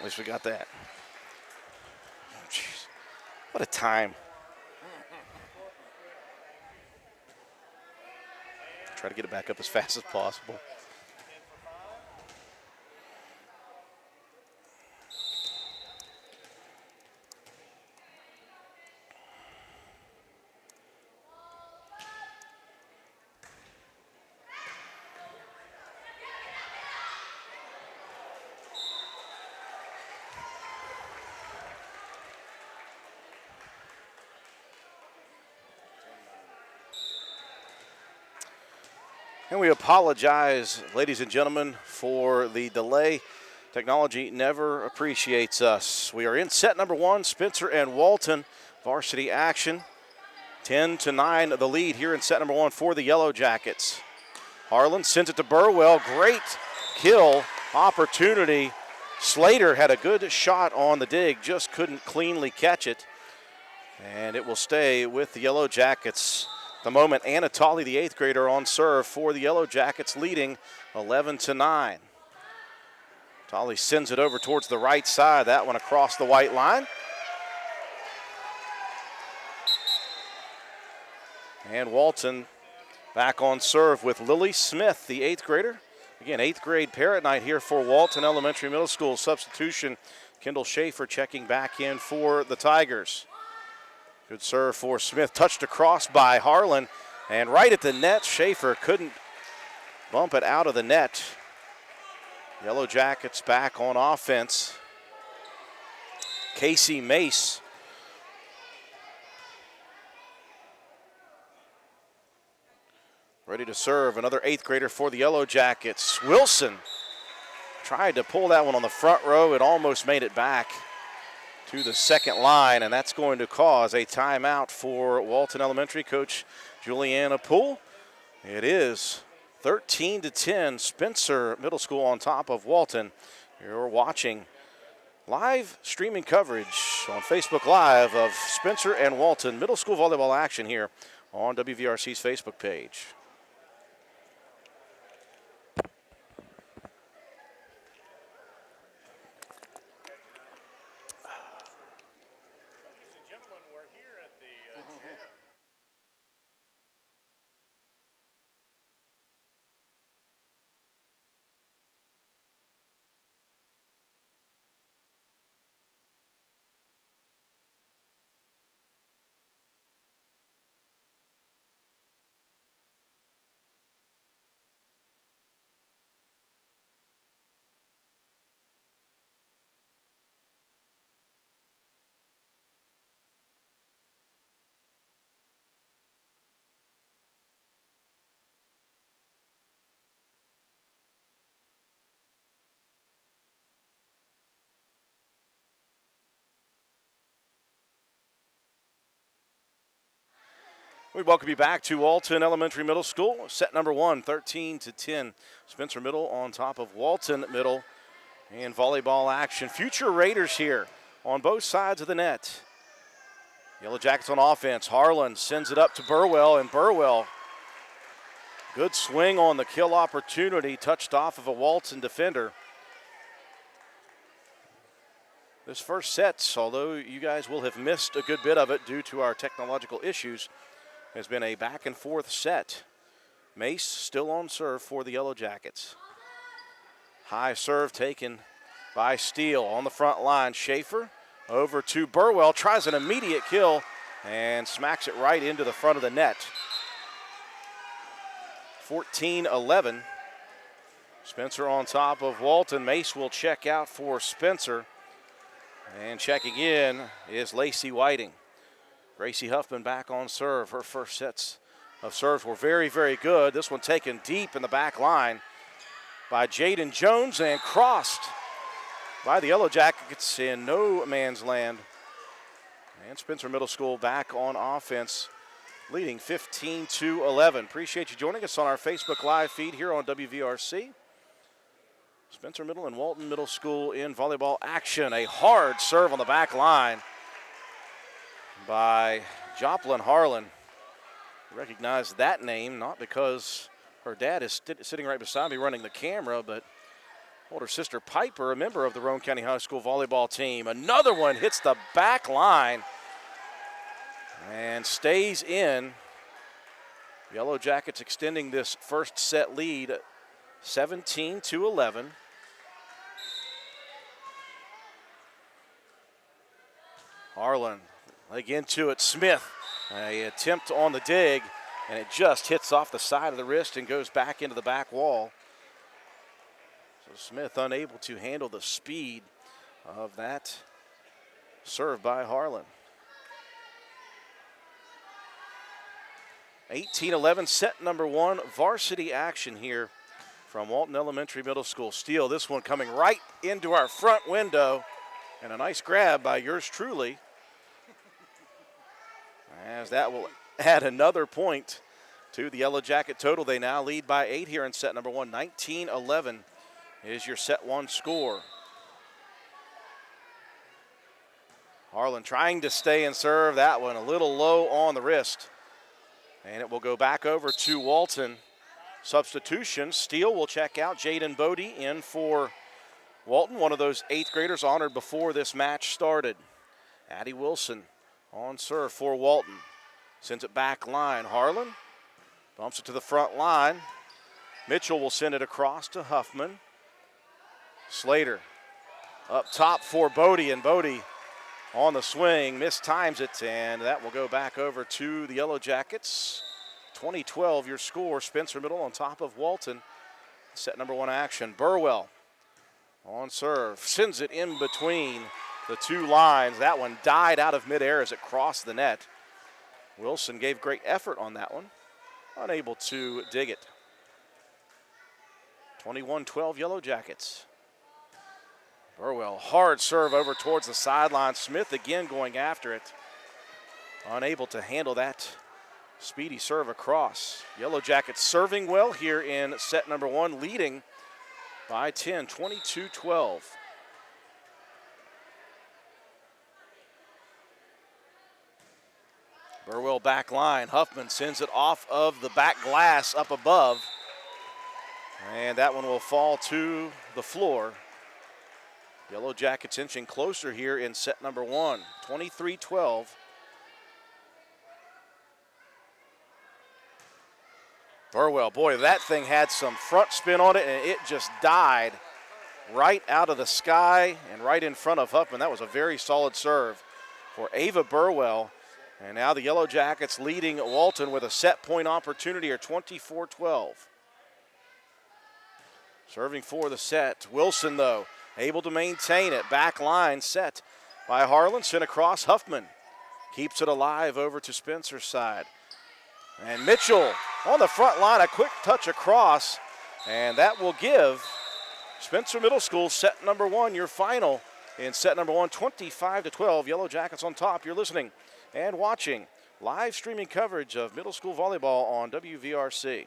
At least we got that. Oh, jeez. What a time. Try to get it back up as fast as possible. And we apologize, ladies and gentlemen, for the delay. Technology never appreciates us. We are in set number one, Spencer and Walton, varsity action. 10-9 the lead here in set number one for the Yellow Jackets. Harlan sends it to Burwell. Great kill opportunity. Slater had a good shot on the dig, just couldn't cleanly catch it. And it will stay with the Yellow Jackets. The moment, Anatoly, the 8th grader, on serve for the Yellow Jackets, leading 11-9. Anatoly sends it over towards the right side. That one across the white line. And Walton back on serve with Lily Smith, the 8th grader. Again, 8th grade parent night here for Walton Elementary Middle School. Substitution, Kendall Schaefer checking back in for the Tigers. Good serve for Smith, touched across by Harlan, and right at the net, Schaefer couldn't bump it out of the net. Yellow Jackets back on offense. Casey Mace ready to serve, another 8th grader for the Yellow Jackets. Wilson tried to pull that one on the front row. It almost made it back to the second line, and that's going to cause a timeout for Walton Elementary. Coach Juliana Poole. It is 13-10, Spencer Middle School on top of Walton. You're watching live streaming coverage on Facebook Live of Spencer and Walton Middle School volleyball action here on WVRC's Facebook page. We welcome you back to Walton Elementary Middle School. Set number one, 13-10. Spencer Middle on top of Walton Middle in volleyball action. Future Raiders here on both sides of the net. Yellow Jackets on offense. Harlan sends it up to Burwell, and Burwell, good swing on the kill opportunity, touched off of a Walton defender. This first set, although you guys will have missed a good bit of it due to our technological issues, has been a back and forth set. Mace still on serve for the Yellow Jackets. High serve taken by Steele on the front line. Schaefer over to Burwell, tries an immediate kill and smacks it right into the front of the net. 14-11. Spencer on top of Walton. Mace will check out for Spencer. And checking in is Lacey Whiting. Gracie Huffman back on serve. Her first sets of serves were very, very good. This one taken deep in the back line by Jaden Jones and crossed by the Yellow Jackets in no man's land. And Spencer Middle School back on offense, leading 15-11. Appreciate you joining us on our Facebook Live feed here on WVRC. Spencer Middle and Walton Middle School in volleyball action. A hard serve on the back line by Joplin Harlan. Recognize that name, not because her dad is sitting right beside me running the camera, but older sister Piper, a member of the Roane County High School volleyball team. Another one hits the back line and stays in. Yellow Jackets extending this first set lead 17-11. Harlan, leg into it. Smith, a attempt on the dig, and it just hits off the side of the wrist and goes back into the back wall. So Smith unable to handle the speed of that serve by Harlan. 18-11, set number one, varsity action here from Walton Elementary Middle School. Steele, this one coming right into our front window, and a nice grab by yours truly, as that will add another point to the Yellow Jacket total. They now lead by 8 here in set number one. 19-11 is your set one score. Harlan trying to stay and serve. That one a little low on the wrist. And it will go back over to Walton. Substitution, Steele will check out. Jaden Bodie in for Walton, one of those 8th graders honored before this match started. Addie Wilson on serve for Walton. Sends it back line. Harlan bumps it to the front line. Mitchell will send it across to Huffman. Slater up top for Bodie, and Bodie on the swing, mistimes it, and that will go back over to the Yellow Jackets. 20-12 your score. Spencer Middle on top of Walton. Set number one action. Burwell on serve, sends it in between the two lines. That one died out of midair as it crossed the net. Wilson gave great effort on that one, unable to dig it. 21-12 Yellow Jackets. Burwell, hard serve over towards the sideline. Smith again going after it. Unable to handle that speedy serve across. Yellow Jackets serving well here in set number one, leading by 10, 22-12. Burwell back line. Huffman sends it off of the back glass up above. And that one will fall to the floor. Yellow Jackets inching closer here in set number one, 23-12. Burwell, boy, that thing had some front spin on it, and it just died right out of the sky and right in front of Huffman. That was a very solid serve for Ava Burwell. And now the Yellow Jackets leading Walton with a set point opportunity here, 24-12. Serving for the set. Wilson, though, able to maintain it. Back line set by Harlan. Sent across. Huffman keeps it alive over to Spencer's side. And Mitchell on the front line, a quick touch across. And that will give Spencer Middle School set number one, your final in set number one, 25-12. Yellow Jackets on top. You're listening and watching live streaming coverage of middle school volleyball on WVRC.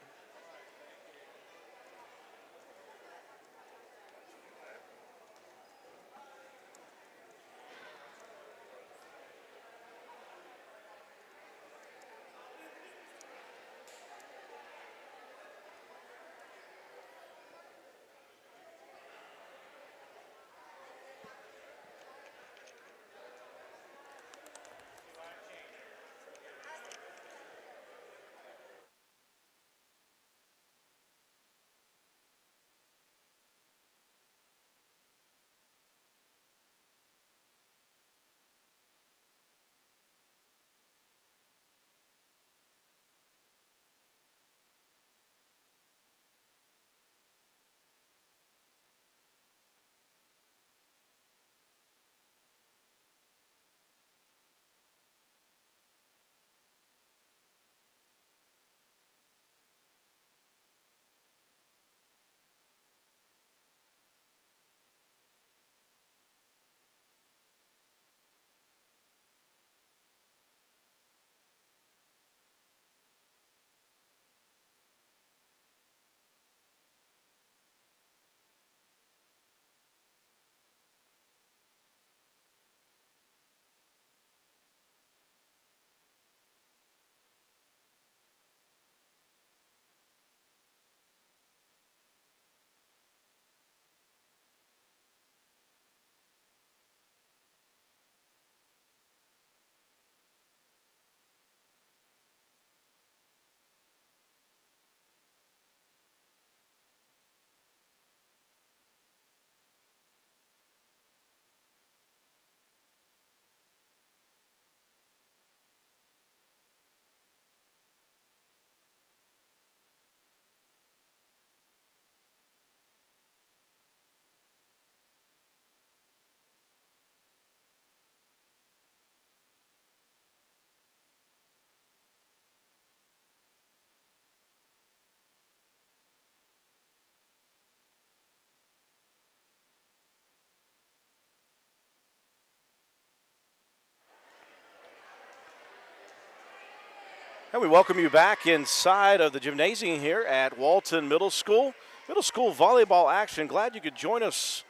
And we welcome you back inside of the gymnasium here at Walton Middle School. Middle school volleyball action. Glad you could join us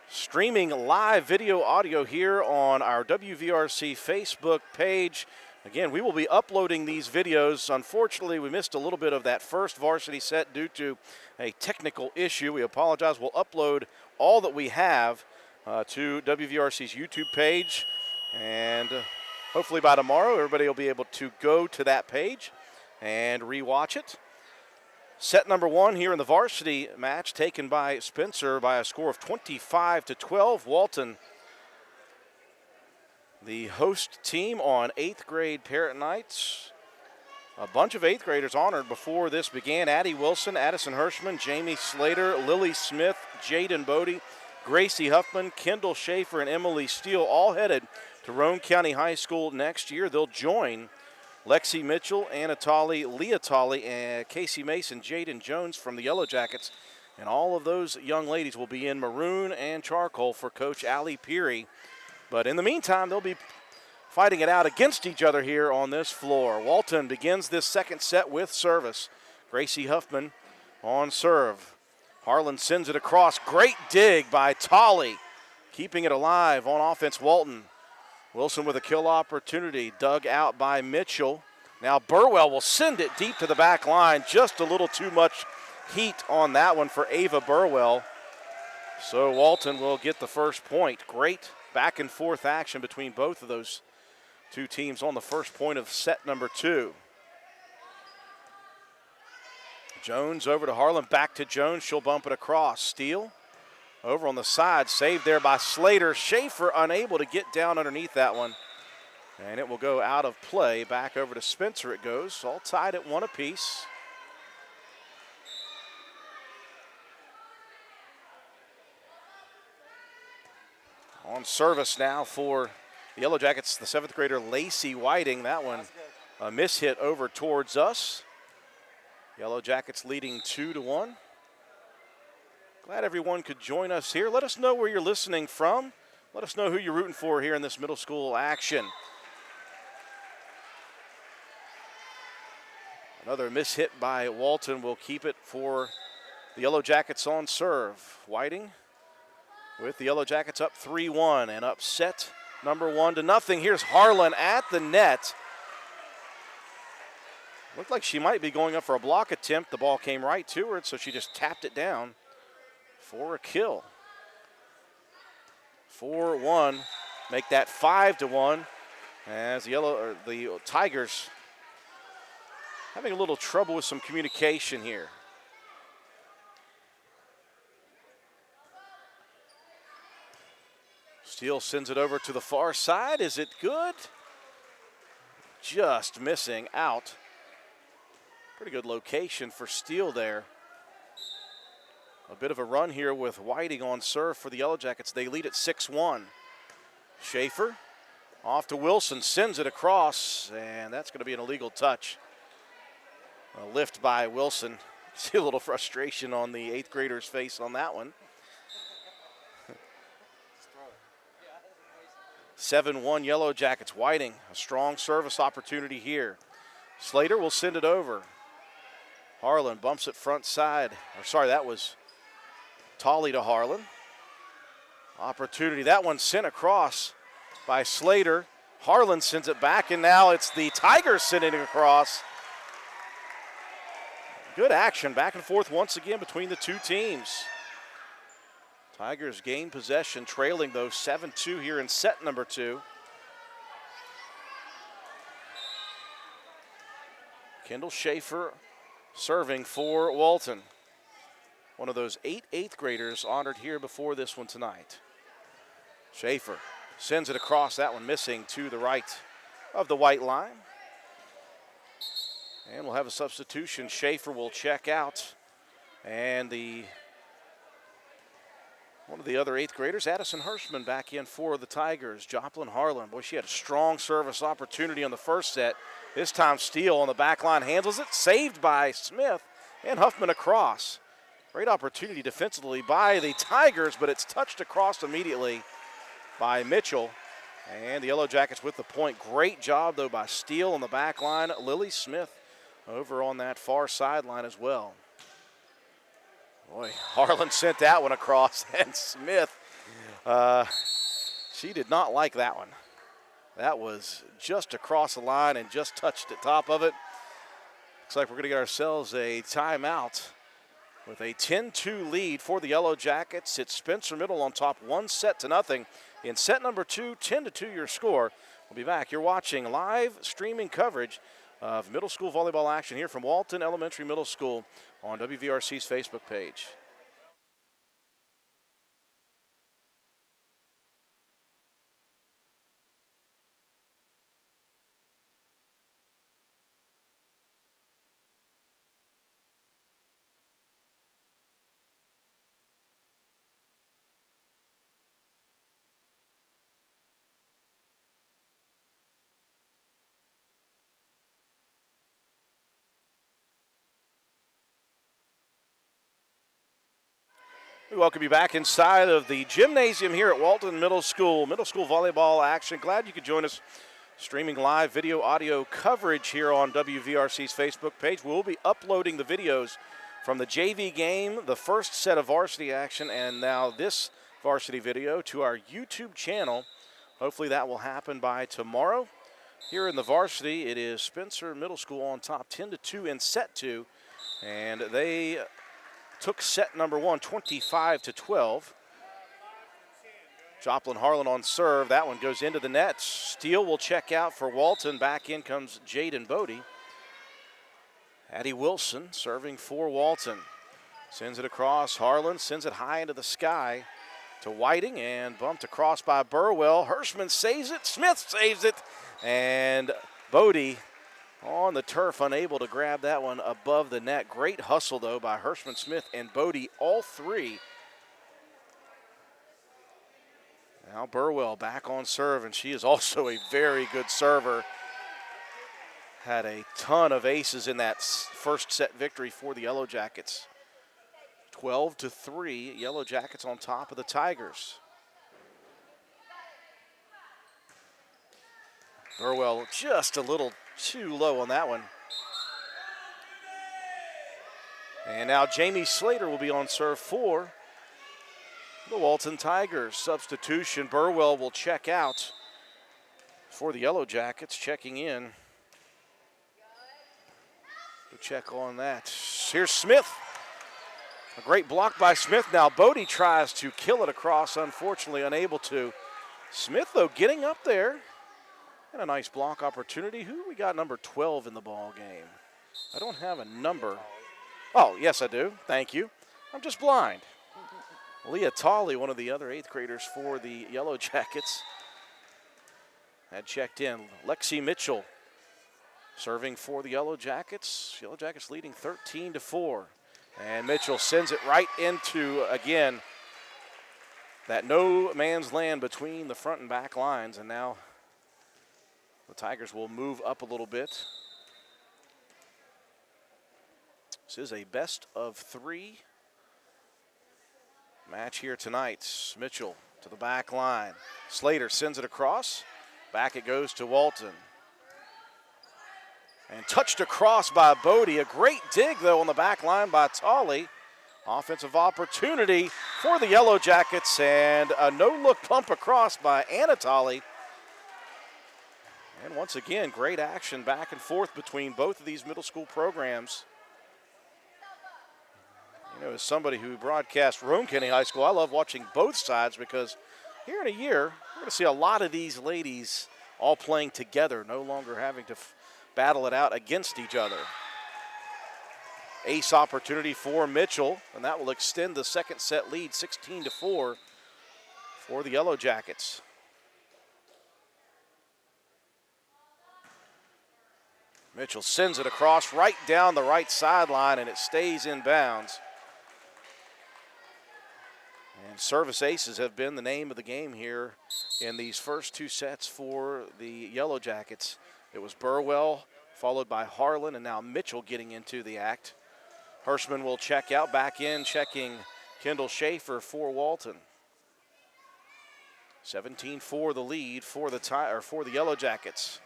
streaming live video audio here on our WVRC Facebook page. Again, we will be uploading these videos. Unfortunately, we missed a little bit of that first varsity set due to a technical issue. We apologize. We'll upload all that we have to WVRC's YouTube page, and hopefully by tomorrow, everybody will be able to go to that page and rewatch it. Set number one here in the varsity match, taken by Spencer by a score of 25-12. Walton, the host team on 8th grade parent nights. A bunch of 8th graders honored before this began. Addie Wilson, Addison Hirschman, Jamie Slater, Lily Smith, Jaden Bodie, Gracie Huffman, Kendall Schaefer, and Emily Steele, all headed to Roane County High School next year. They'll join Lexi Mitchell, Anna Tolley, Leah Tolley, and Casey Mason, Jaden Jones from the Yellow Jackets. And all of those young ladies will be in maroon and charcoal for Coach Allie Peary. But in the meantime, they'll be fighting it out against each other here on this floor. Walton begins this second set with service. Gracie Huffman on serve. Harlan sends it across. Great dig by Tolley, keeping it alive on offense. Walton. Wilson with a kill opportunity, dug out by Mitchell. Now Burwell will send it deep to the back line. Just a little too much heat on that one for Ava Burwell. So Walton will get the first point. Great back and forth action between both of those two teams on the first point of set number two. Jones over to Harlan, back to Jones. She'll bump it across. Steele over on the side, saved there by Slater. Schaefer unable to get down underneath that one. And it will go out of play. Back over to Spencer it goes. All tied at one apiece. On service now for the Yellow Jackets, the 7th grader Lacey Whiting. That one a miss hit over towards us. Yellow Jackets leading 2-1. Glad everyone could join us here. Let us know where you're listening from. Let us know who you're rooting for here in this middle school action. Another miss hit by Walton will keep it for the Yellow Jackets on serve. Whiting with the Yellow Jackets up 3-1 and upset number 1-0. Here's Harlan at the net. Looked like she might be going up for a block attempt. The ball came right to her, so she just tapped it down for a kill. 4-1, make that 5-1 as the Tigers having a little trouble with some communication here. Steele sends it over to the far side. Is it good? Just missing out. Pretty good location for Steele there. A bit of a run here with Whiting on serve for the Yellow Jackets. They lead at 6-1. Schaefer off to Wilson, sends it across, and that's going to be an illegal touch. A lift by Wilson. See a little frustration on the 8th grader's face on that one. 7-1 Yellow Jackets. Whiting, a strong service opportunity here. Slater will send it over. Harlan bumps it front side. That was Tolley to Harlan. Opportunity, that one sent across by Slater. Harlan sends it back, and now it's the Tigers sending it across. Good action, back and forth once again between the two teams. Tigers gain possession, trailing though 7-2 here in set number 2. Kendall Schaefer serving for Walton. One of those 8 8th graders honored here before this one tonight. Schaefer sends it across, that one missing to the right of the white line. And we'll have a substitution. Schaefer will check out. And one of the other 8th graders, Addison Hirschman, back in for the Tigers. Joplin Harlan, boy, she had a strong service opportunity on the first set. This time Steele on the back line handles it, saved by Smith, and Huffman across. Great opportunity defensively by the Tigers, but it's touched across immediately by Mitchell. And the Yellow Jackets with the point. Great job, though, by Steele on the back line. Lily Smith over on that far sideline as well. Boy, Harlan sent that one across, and Smith, she did not like that one. That was just across the line and just touched the top of it. Looks like we're going to get ourselves a timeout with a 10-2 lead for the Yellow Jackets. It's Spencer Middle on top 1-0 in set number 2, 10-2 your score. We'll be back. You're watching live streaming coverage of middle school volleyball action here from Walton Elementary Middle School on WVRC's Facebook page. We welcome you back inside of the gymnasium here at Walton Middle School volleyball action. Glad you could join us streaming live video audio coverage here on WVRC's Facebook page. We'll be uploading the videos from the JV game, the first set of varsity action, and now this varsity video to our YouTube channel. Hopefully that will happen by tomorrow. Here in the varsity, it is Spencer Middle School on top 10-2 in set 2, and they took set number 1, 25-12. Joplin Harlan on serve. That one goes into the net. Steele will check out for Walton. Back in comes Jaden Bodie. Addie Wilson serving for Walton. Sends it across. Harlan sends it high into the sky to Whiting and bumped across by Burwell. Hirschman saves it. Smith saves it. And Bodie on the turf, unable to grab that one above the net. Great hustle, though, by Hirschman, Smith, and Bodie, all three. Now Burwell back on serve, and she is also a very good server. Had a ton of aces in that first set victory for the Yellow Jackets. 12-3, Yellow Jackets on top of the Tigers. Burwell just a little too low on that one. And now Jamie Slater will be on serve for the Walton Tigers. Substitution, Burwell will check out for the Yellow Jackets. Checking in to check on that. Here's Smith. A great block by Smith. Now Bodie tries to kill it across, unfortunately unable to. Smith, though, getting up there. And a nice block opportunity. Who we got number 12 in the ball game? I don't have a number. Oh, yes, I do. Thank you. I'm just blind. Leah Tolley, one of the other 8th graders for the Yellow Jackets, had checked in. Lexi Mitchell serving for the Yellow Jackets. Yellow Jackets leading 13-4. And Mitchell sends it right into, again, that no man's land between the front and back lines. And now the Tigers will move up a little bit. This is a best of 3 match here tonight. Mitchell to the back line. Slater sends it across. Back it goes to Walton. And touched across by Bodie. A great dig, though, on the back line by Tolley. Offensive opportunity for the Yellow Jackets, and a no-look pump across by Anna Tolley. And once again, great action back and forth between both of these middle school programs. You know, as somebody who broadcasts Rome County High School, I love watching both sides because here in a year, we're going to see a lot of these ladies all playing together, no longer having to battle it out against each other. Ace opportunity for Mitchell, and that will extend the second set lead 16-4 for the Yellow Jackets. Mitchell sends it across right down the right sideline, and it stays in bounds. And service aces have been the name of the game here in these first 2 sets for the Yellow Jackets. It was Burwell, followed by Harlan, and now Mitchell getting into the act. Hirschman will check out. Back in, checking Kendall Schaefer for Walton. 17-4 the lead for the Yellow Jackets.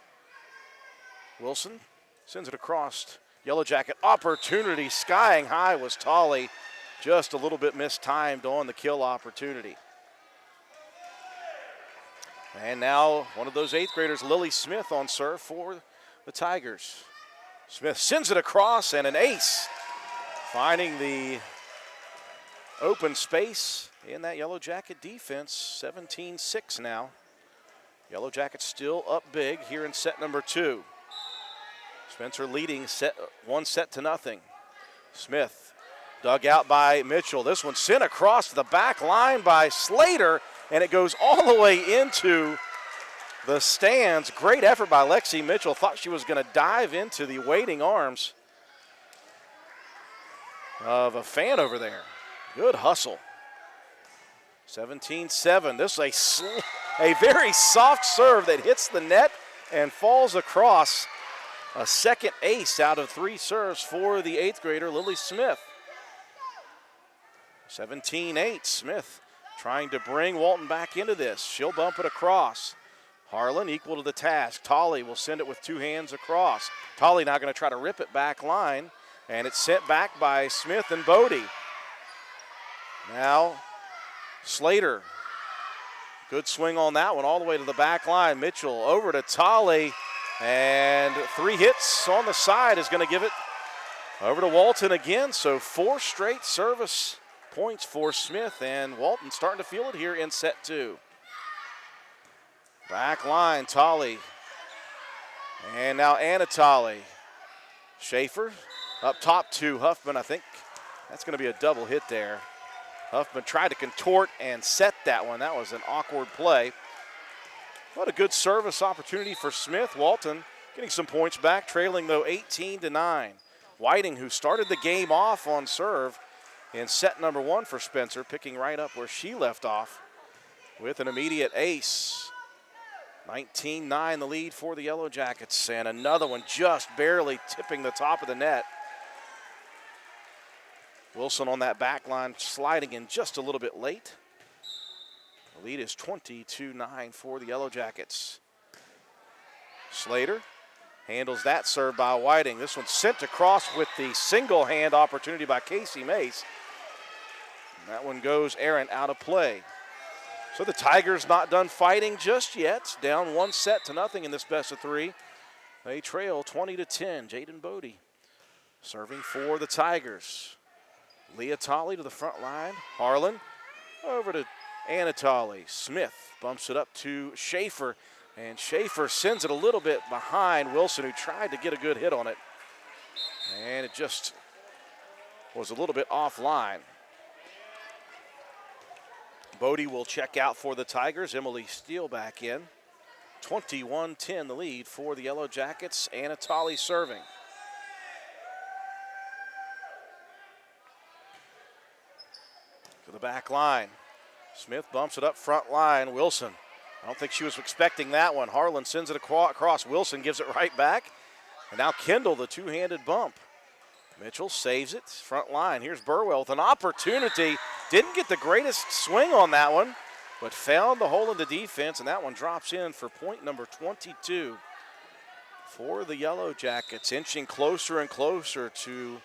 Wilson sends it across. Yellow Jacket opportunity skying high was Tolley. Just a little bit mistimed on the kill opportunity. And now one of those 8th graders, Lily Smith, on serve for the Tigers. Smith sends it across and an ace, finding the open space in that Yellow Jacket defense. 17-6 now. Yellow Jackets still up big here in set number 2. Spencer leading one set to nothing. Smith dug out by Mitchell. This one sent across to the back line by Slater, and it goes all the way into the stands. Great effort by Lexi Mitchell. Thought she was going to dive into the waiting arms of a fan over there. Good hustle. 17-7. This is a very soft serve that hits the net and falls across. A second ace out of 3 serves for the 8th grader, Lily Smith. 17-8. Smith trying to bring Walton back into this. She'll bump it across. Harlan equal to the task. Tolley will send it with 2 hands across. Tolley now going to try to rip it back line, and it's sent back by Smith and Bodie. Now Slater. Good swing on that one all the way to the back line. Mitchell over to Tolley, and 3 hits on the side is going to give it over to Walton again. So 4 straight service points for Smith, and Walton starting to feel it here in set 2. Back line, Tolley. And now Anatoly. Schaefer up top to Huffman. I think that's going to be a double hit there. Huffman tried to contort and set that one. That was an awkward play. What a good service opportunity for Smith. Walton getting some points back, trailing though 18-9. Whiting, who started the game off on serve in set number 1 for Spencer, picking right up where she left off with an immediate ace. 19-9 the lead for the Yellow Jackets, and another one just barely tipping the top of the net. Wilson on that back line, sliding in just a little bit late. The lead is 20-9 for the Yellow Jackets. Slater handles that serve by Whiting. This one sent across with the single hand opportunity by Casey Mace. And that one goes errant, out of play. So the Tigers not done fighting just yet. Down 1-0 in this best of 3. They trail 20-10. Jaden Bodie serving for the Tigers. Leah Tolley to the front line. Harlan over to Anatoly. Smith bumps it up to Schaefer, and Schaefer sends it a little bit behind Wilson, who tried to get a good hit on it. And it just was a little bit offline. Bodie will check out for the Tigers. Emily Steele back in. 21-10 the lead for the Yellow Jackets. Anatoly serving. To the back line. Smith bumps it up front line. Wilson, I don't think she was expecting that one. Harlan sends it across. Wilson gives it right back. And now Kendall, the 2-handed bump. Mitchell saves it, front line. Here's Burwell with an opportunity. Didn't get the greatest swing on that one, but found the hole in the defense, and that one drops in for point number 22 for the Yellow Jackets, inching closer and closer to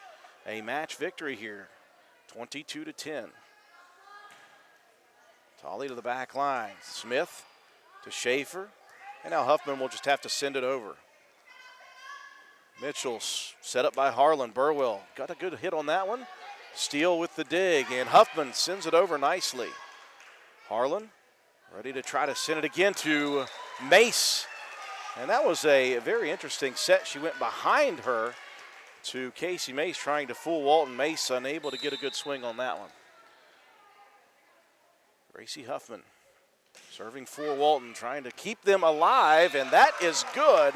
a match victory here, 22-10. Tolley to the back line. Smith to Schaefer, and now Huffman will just have to send it over. Mitchell set up by Harlan. Burwell got a good hit on that one. Steele with the dig, and Huffman sends it over nicely. Harlan ready to try to send it again to Mace. And that was a very interesting set. She went behind her to Casey Mace, trying to fool Walton. Mace unable to get a good swing on that one. Gracie Huffman serving for Walton, trying to keep them alive, and that is good.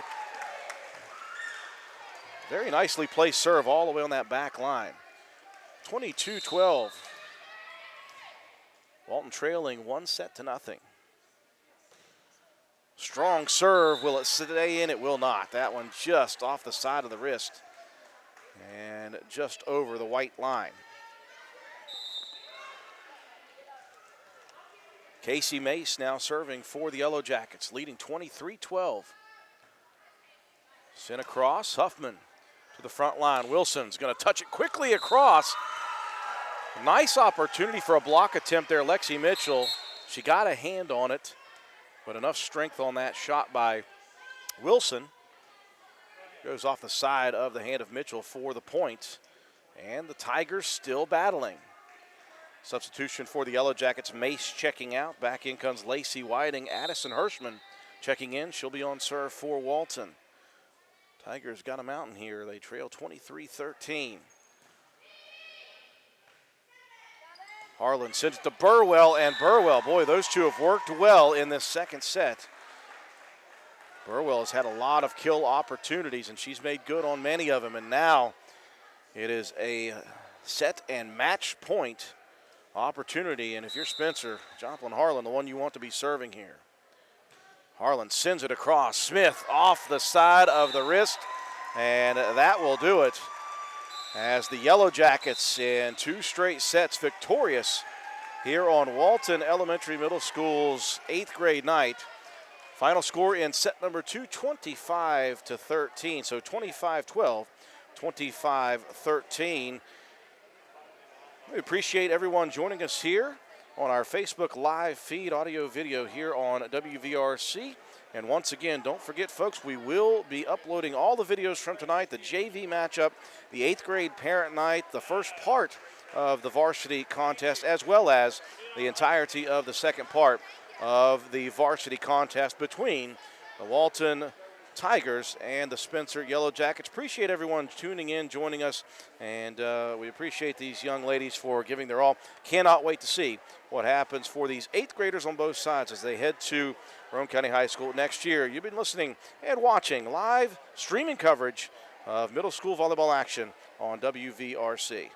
Very nicely placed serve all the way on that back line. 22-12. Walton trailing 1-0. Strong serve. Will it stay in? It will not. That one just off the side of the wrist and just over the white line. Casey Mace now serving for the Yellow Jackets, leading 23-12. Sent across, Huffman to the front line. Wilson's going to touch it quickly across. Nice opportunity for a block attempt there, Lexi Mitchell. She got a hand on it, but enough strength on that shot by Wilson. Goes off the side of the hand of Mitchell for the point. And the Tigers still battling. Substitution for the Yellow Jackets, Mace checking out. Back in comes Lacey Whiting. Addison Hirschman checking in. She'll be on serve for Walton. Tigers got a mountain here. They trail 23-13. Harlan sends it to Burwell, and Burwell, boy, those two have worked well in this second set. Burwell has had a lot of kill opportunities, and she's made good on many of them, and now it is a set and match point opportunity, and if you're Spencer, Joplin Harlan, the one you want to be serving here. Harlan sends it across. Smith off the side of the wrist, and that will do it as the Yellow Jackets in 2 straight sets victorious here on Walton Elementary Middle School's 8th grade night. Final score in set number 2, 25-13, so 25-12, 25-13. We appreciate everyone joining us here on our Facebook live feed, audio, video here on WVRC. And once again, don't forget, folks, we will be uploading all the videos from tonight, the JV matchup, the 8th grade parent night, the first part of the varsity contest, as well as the entirety of the second part of the varsity contest between the Walton Tigers and the Spencer Yellow Jackets. Appreciate everyone tuning in, joining us, and we appreciate these young ladies for giving their all. Cannot wait to see what happens for these 8th graders on both sides as they head to Roane County High School next year. You've been listening and watching live streaming coverage of middle school volleyball action on WVRC.